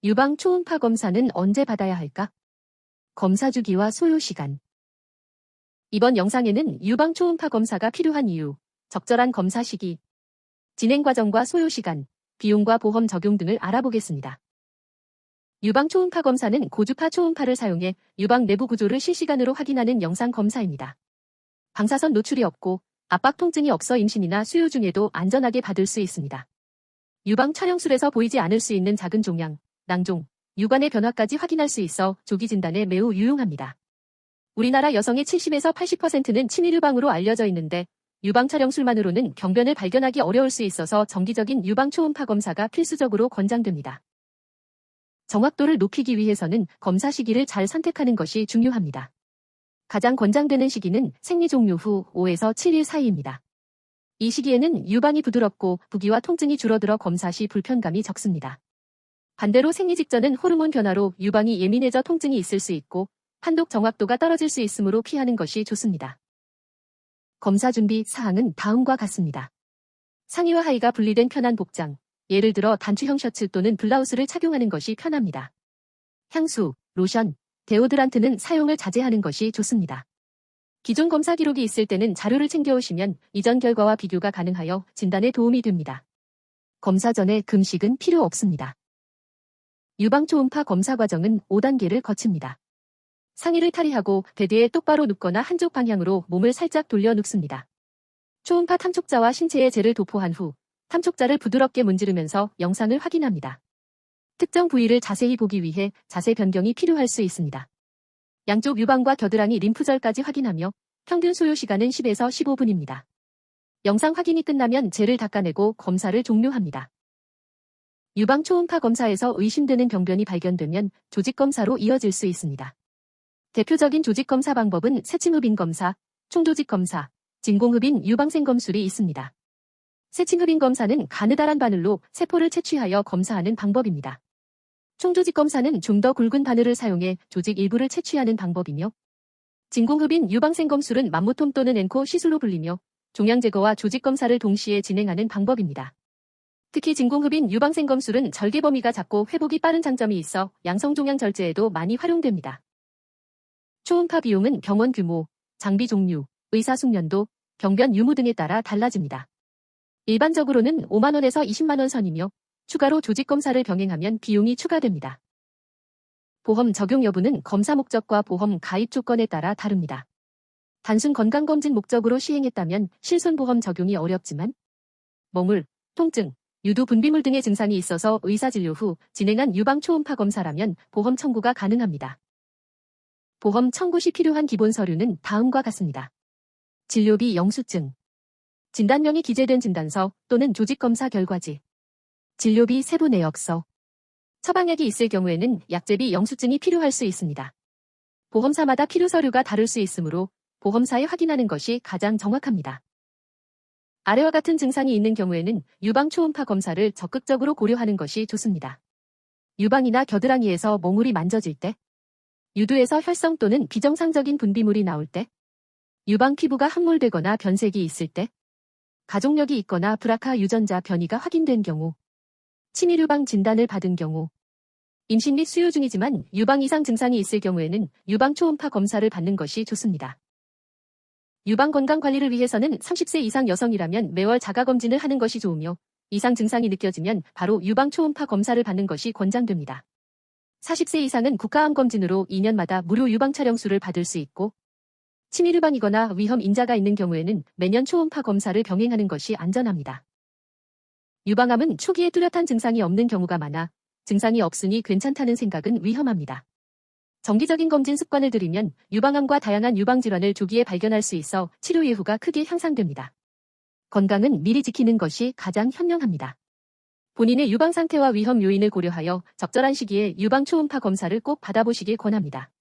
유방 초음파 검사는 언제 받아야 할까? 검사 주기와 소요 시간. 이번 영상에는 유방 초음파 검사가 필요한 이유, 적절한 검사 시기, 진행 과정과 소요 시간, 비용과 보험 적용 등을 알아보겠습니다. 유방 초음파 검사는 고주파 초음파를 사용해 유방 내부 구조를 실시간으로 확인하는 영상 검사입니다. 방사선 노출이 없고 압박 통증이 없어 임신이나 수유 중에도 안전하게 받을 수 있습니다. 유방 촬영술에서 보이지 않을 수 있는 작은 종양, 낭종, 유관의 변화까지 확인할 수 있어 조기 진단에 매우 유용합니다. 우리나라 여성의 70에서 80%는 치밀 유방으로 알려져 있는데 유방 촬영술만으로는 경변을 발견하기 어려울 수 있어서 정기적인 유방 초음파 검사가 필수적으로 권장됩니다. 정확도를 높이기 위해서는 검사 시기를 잘 선택하는 것이 중요합니다. 가장 권장되는 시기는 생리 종료 후 5에서 7일 사이입니다. 이 시기에는 유방이 부드럽고 부기와 통증이 줄어들어 검사 시 불편감이 적습니다. 반대로 생리 직전은 호르몬 변화로 유방이 예민해져 통증이 있을 수 있고 판독 정확도가 떨어질 수 있으므로 피하는 것이 좋습니다. 검사 준비 사항은 다음과 같습니다. 상의와 하의가 분리된 편한 복장, 예를 들어 단추형 셔츠 또는 블라우스를 착용하는 것이 편합니다. 향수, 로션, 데오드란트는 사용을 자제하는 것이 좋습니다. 기존 검사 기록이 있을 때는 자료를 챙겨오시면 이전 결과와 비교가 가능하여 진단에 도움이 됩니다. 검사 전에 금식은 필요 없습니다. 유방 초음파 검사 과정은 5단계를 거칩니다. 상의를 탈의하고 베드에 똑바로 눕거나 한쪽 방향으로 몸을 살짝 돌려 눕습니다. 초음파 탐촉자와 신체에 젤을 도포한 후 탐촉자를 부드럽게 문지르면서 영상을 확인합니다. 특정 부위를 자세히 보기 위해 자세 변경이 필요할 수 있습니다. 양쪽 유방과 겨드랑이 림프절까지 확인하며 평균 소요 시간은 10에서 15분입니다. 영상 확인이 끝나면 젤을 닦아내고 검사를 종료합니다. 유방 초음파 검사에서 의심되는 병변이 발견되면 조직검사로 이어질 수 있습니다. 대표적인 조직검사 방법은 세침흡인 검사, 총조직 검사, 진공흡인 유방생 검술이 있습니다. 세침흡인 검사는 가느다란 바늘로 세포를 채취하여 검사하는 방법입니다. 총조직 검사는 좀 더 굵은 바늘을 사용해 조직 일부를 채취하는 방법이며 진공흡인 유방생 검술은 맘모톰 또는 앵코 시술로 불리며 종양 제거와 조직 검사를 동시에 진행하는 방법입니다. 특히 진공흡인 유방생 검술은 절개 범위가 작고 회복이 빠른 장점이 있어 양성 종양 절제에도 많이 활용됩니다. 초음파 비용은 병원 규모, 장비 종류, 의사 숙련도, 병변 유무 등에 따라 달라집니다. 일반적으로는 5만원에서 20만원 선이며 추가로 조직검사를 병행하면 비용이 추가됩니다. 보험 적용 여부는 검사 목적과 보험 가입 조건에 따라 다릅니다. 단순 건강검진 목적으로 시행했다면 실손보험 적용이 어렵지만 멍울, 통증, 유두 분비물 등의 증상이 있어서 의사진료 후 진행한 유방 초음파 검사라면 보험 청구가 가능합니다. 보험 청구 시 필요한 기본 서류는 다음과 같습니다. 진료비 영수증, 진단명이 기재된 진단서 또는 조직검사 결과지, 진료비 세부 내역서, 처방약이 있을 경우에는 약제비 영수증이 필요할 수 있습니다. 보험사마다 필요 서류가 다를 수 있으므로 보험사에 확인하는 것이 가장 정확합니다. 아래와 같은 증상이 있는 경우에는 유방 초음파 검사를 적극적으로 고려하는 것이 좋습니다. 유방이나 겨드랑이에서 멍울이 만져질 때, 유두에서 혈성 또는 비정상적인 분비물이 나올 때, 유방 피부가 함몰되거나 변색이 있을 때, 가족력이 있거나 브라카 유전자 변이가 확인된 경우, 치밀 유방 진단을 받은 경우, 임신 및 수유 중이지만 유방 이상 증상이 있을 경우에는 유방 초음파 검사를 받는 것이 좋습니다. 유방 건강 관리를 위해서는 30세 이상 여성이라면 매월 자가검진을 하는 것이 좋으며 이상 증상이 느껴지면 바로 유방 초음파 검사를 받는 것이 권장됩니다. 40세 이상은 국가암 검진으로 2년마다 무료 유방 촬영술을 받을 수 있고 치밀 유방이거나 위험 인자가 있는 경우에는 매년 초음파 검사를 병행하는 것이 안전합니다. 유방암은 초기에 뚜렷한 증상이 없는 경우가 많아 증상이 없으니 괜찮다는 생각은 위험합니다. 정기적인 검진 습관을 들이면 유방암과 다양한 유방질환을 조기에 발견할 수 있어 치료 예후가 크게 향상됩니다. 건강은 미리 지키는 것이 가장 현명합니다. 본인의 유방 상태와 위험 요인을 고려하여 적절한 시기에 유방 초음파 검사를 꼭 받아보시길 권합니다.